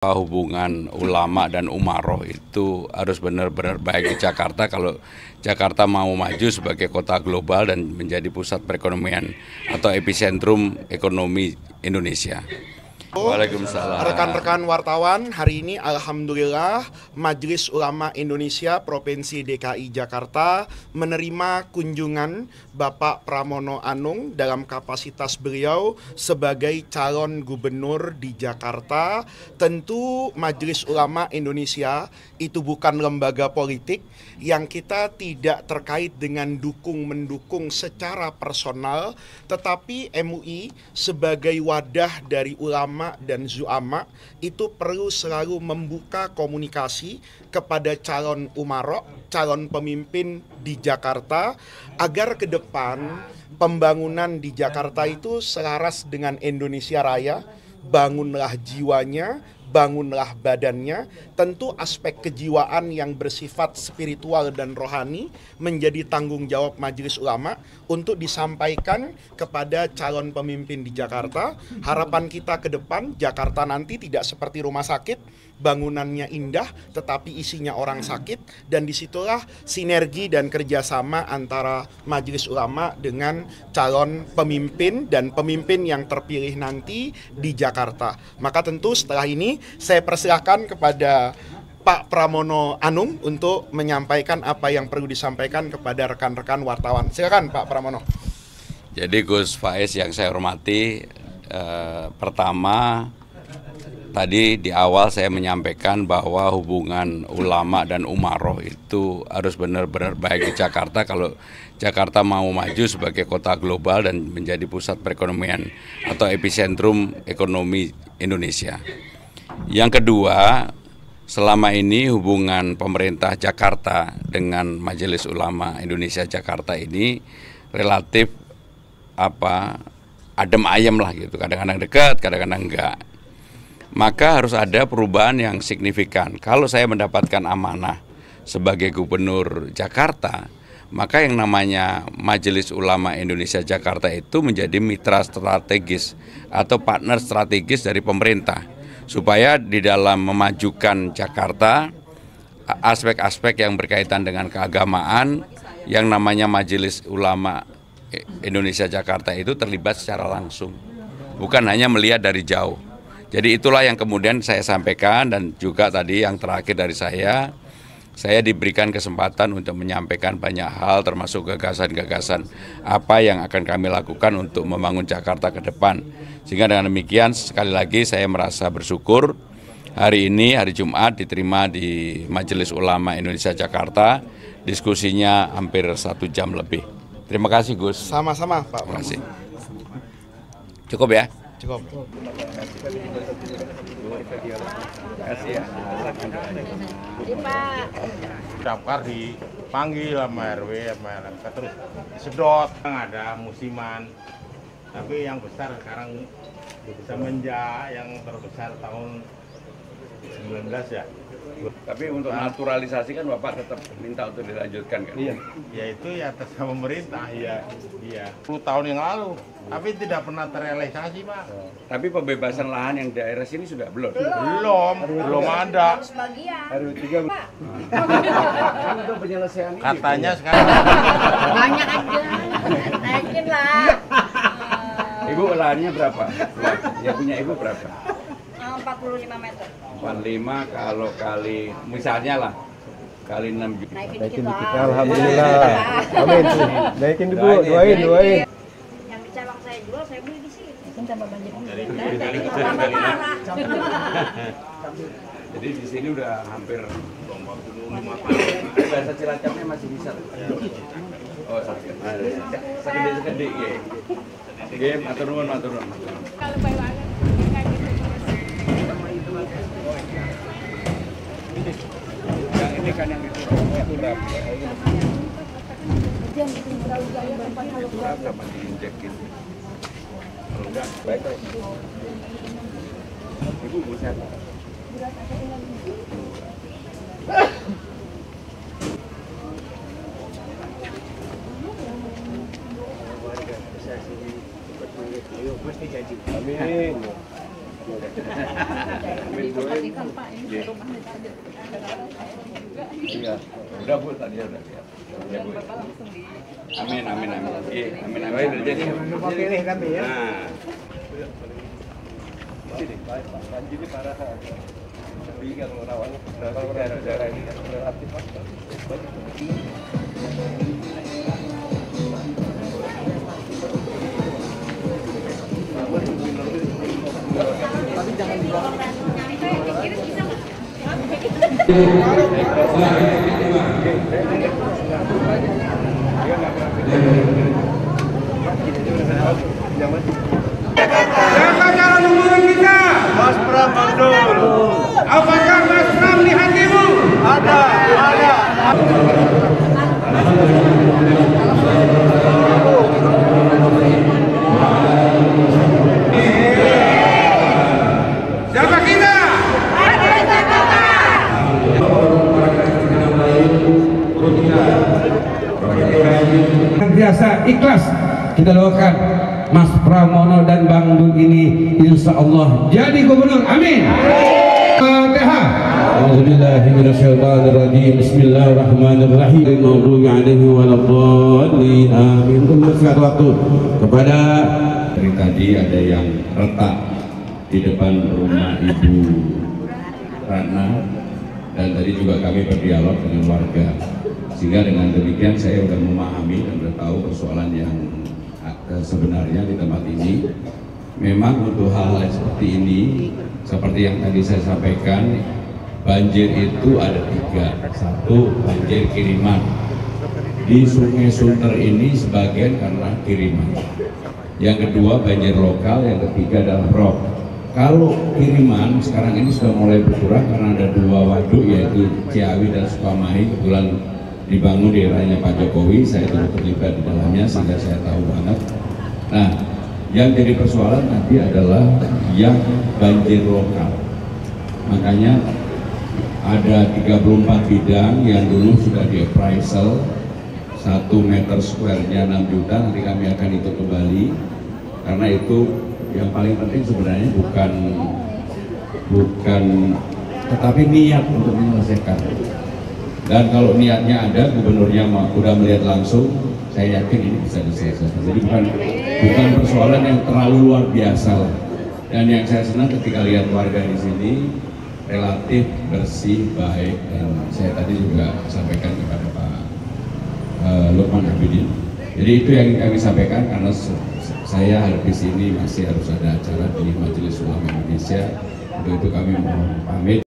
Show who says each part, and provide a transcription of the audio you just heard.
Speaker 1: Hubungan ulama dan umaroh itu harus benar-benar baik di Jakarta kalau Jakarta mau maju sebagai kota global dan menjadi pusat perekonomian atau epicentrum ekonomi Indonesia. Waalaikumsalam.
Speaker 2: Rekan-rekan wartawan, hari ini alhamdulillah Majelis Ulama Indonesia Provinsi DKI Jakarta menerima kunjungan Bapak Pramono Anung dalam kapasitas beliau sebagai calon gubernur di Jakarta. Tentu Majelis Ulama Indonesia itu bukan lembaga politik yang kita tidak terkait dengan dukung-mendukung secara personal, tetapi MUI sebagai wadah dari ulama dan zu'ama itu perlu selalu membuka komunikasi kepada calon umarok, calon pemimpin di Jakarta, agar ke depan pembangunan di Jakarta itu selaras dengan Indonesia Raya. Bangunlah jiwanya, bangunlah badannya. Tentu aspek kejiwaan yang bersifat spiritual dan rohani menjadi tanggung jawab Majelis Ulama untuk disampaikan kepada calon pemimpin di Jakarta. Harapan kita ke depan, Jakarta nanti tidak seperti rumah sakit, bangunannya indah tetapi isinya orang sakit, dan disitulah sinergi dan kerjasama antara Majelis Ulama dengan calon pemimpin dan pemimpin yang terpilih nanti di Jakarta. Maka tentu setelah ini saya persilahkan kepada Pak Pramono Anung untuk menyampaikan apa yang perlu disampaikan kepada rekan-rekan wartawan. Silakan Pak Pramono.
Speaker 1: Jadi Gus Faiz yang saya hormati, pertama tadi di awal saya menyampaikan bahwa hubungan ulama dan umaroh itu harus benar-benar baik di Jakarta kalau Jakarta mau maju sebagai kota global dan menjadi pusat perekonomian atau epicentrum ekonomi Indonesia. Yang kedua, selama ini hubungan pemerintah Jakarta dengan Majelis Ulama Indonesia Jakarta ini relatif adem ayem lah gitu, kadang-kadang dekat, kadang-kadang enggak. Maka harus ada perubahan yang signifikan. Kalau saya mendapatkan amanah sebagai gubernur Jakarta, maka yang namanya Majelis Ulama Indonesia Jakarta itu menjadi mitra strategis atau partner strategis dari pemerintah, supaya di dalam memajukan Jakarta, aspek-aspek yang berkaitan dengan keagamaan, yang namanya Majelis Ulama Indonesia Jakarta itu terlibat secara langsung, bukan hanya melihat dari jauh. Jadi itulah yang kemudian saya sampaikan, dan juga tadi yang terakhir dari saya diberikan kesempatan untuk menyampaikan banyak hal termasuk gagasan-gagasan apa yang akan kami lakukan untuk membangun Jakarta ke depan. Sehingga dengan demikian sekali lagi saya merasa bersyukur hari ini, hari Jumat, diterima di Majelis Ulama Indonesia Jakarta, diskusinya hampir 1 jam lebih. Terima kasih Gus.
Speaker 2: Sama-sama Pak.
Speaker 1: Terima kasih. Cukup ya?
Speaker 2: Cukup.
Speaker 1: Kasih ya.
Speaker 3: Daftar dipanggil sama RW sama LMK, terus sedot. Ada musiman, tapi yang besar sekarang semenjak yang terbesar tahun 19 ya.
Speaker 1: Tapi untuk naturalisasi kan Bapak tetap minta untuk dilanjutkan kan?
Speaker 3: Iya. Ya itu ya atas pemerintah, iya. 10 tahun yang lalu, tapi tidak pernah terrealisasi Pak.
Speaker 1: Tapi pembebasan lahan yang daerah sini sudah belum?
Speaker 3: Belum ada.
Speaker 1: Hari 3 kan untuk penyelesaian ini.
Speaker 3: Katanya sekarang
Speaker 4: Banyak aja, naikin lah.
Speaker 1: Ibu lahannya berapa? Ya punya Ibu berapa?
Speaker 4: 45 meter.
Speaker 1: 45 kalau kali, misalnya lah, kali 6 juta.
Speaker 4: Naikin dikit lah.
Speaker 5: Alhamdulillah. Amin. Naikin dulu, doain.
Speaker 4: Yang di cabang saya jual, saya beli di sini. Kan tambah banyak.
Speaker 1: Jadi di sini udah hampir 5 tahun. Bahasa Cilacapnya masih bisa. Oh, sakit. Segede ya. Game matur nuwun.
Speaker 4: Kalau baik-baik.
Speaker 1: Yang ini kan yang itu berapa? Berapa masih injekin? Kalau enggak, baik. Ibu bisa. Amin.
Speaker 6: kan Pak, ini rumahnya ada
Speaker 1: Iya, udah Bu, tadi udah siap. Ya, Bu.
Speaker 6: Bapak langsung di
Speaker 1: Amin, amin, amin. Iya, amin, amin. Udah jadi.
Speaker 5: Pilih kami ya.
Speaker 1: Nah,
Speaker 5: Sini, Pak Panji ini parah. Bingung kalau rawan. Kalau daerah ini kan relatif Pak. Tapi jangan dibawa.
Speaker 7: Siapa calon unggulan kita? Mas Pram Abdul. Apakah Mas Pram di hatimu? Ada. Siapa kita?
Speaker 8: Biasa ikhlas kita doakan Mas Pramono dan Bang Dul ini insya Allah jadi gubernur, amin. Fatihah. A'udzubillahi minasyaitonirrajim. Bismillahirrahmanirrahim. Maghdubi 'alaihim waladdallin. Amin. Untuk waktu kepada dari tadi ada yang retak di depan rumah Ibu Ratna, dan tadi juga kami berdialog dengan warga, sehingga dengan demikian saya sudah memahami dan sudah tahu persoalan yang sebenarnya di tempat ini. Memang untuk hal-hal seperti ini, seperti yang tadi saya sampaikan, banjir itu ada 3. Satu, banjir kiriman. Di Sungai Sunter ini sebagian karena kiriman. Yang kedua, banjir lokal. Yang ketiga adalah rob. Kalau kiriman sekarang ini sudah mulai berkurang karena ada 2 waduk, yaitu Ciawi dan Sukamahi, kebetulan dibangun di eranya Pak Jokowi. Saya turut terlibat di dalamnya sehingga saya tahu banget. Nah, yang jadi persoalan nanti adalah yang banjir lokal. Makanya ada 34 bidang yang dulu sudah di appraisal, 1 meter square-nya 6 juta, nanti kami akan hitung kembali. Karena itu yang paling penting sebenarnya bukan tetapi niat untuk menyelesaikan. Dan kalau niatnya ada, gubernurnya udah melihat langsung, saya yakin ini bisa diselesaikan. Jadi bukan persoalan yang terlalu luar biasa lah. Dan yang saya senang ketika lihat warga di sini relatif bersih, baik, dan saya tadi juga sampaikan kepada Pak Lukman Habibin. Jadi itu yang kami sampaikan, karena saya habis ini masih harus ada acara di Majelis Ulama Indonesia. Untuk itu kami mohon pamit.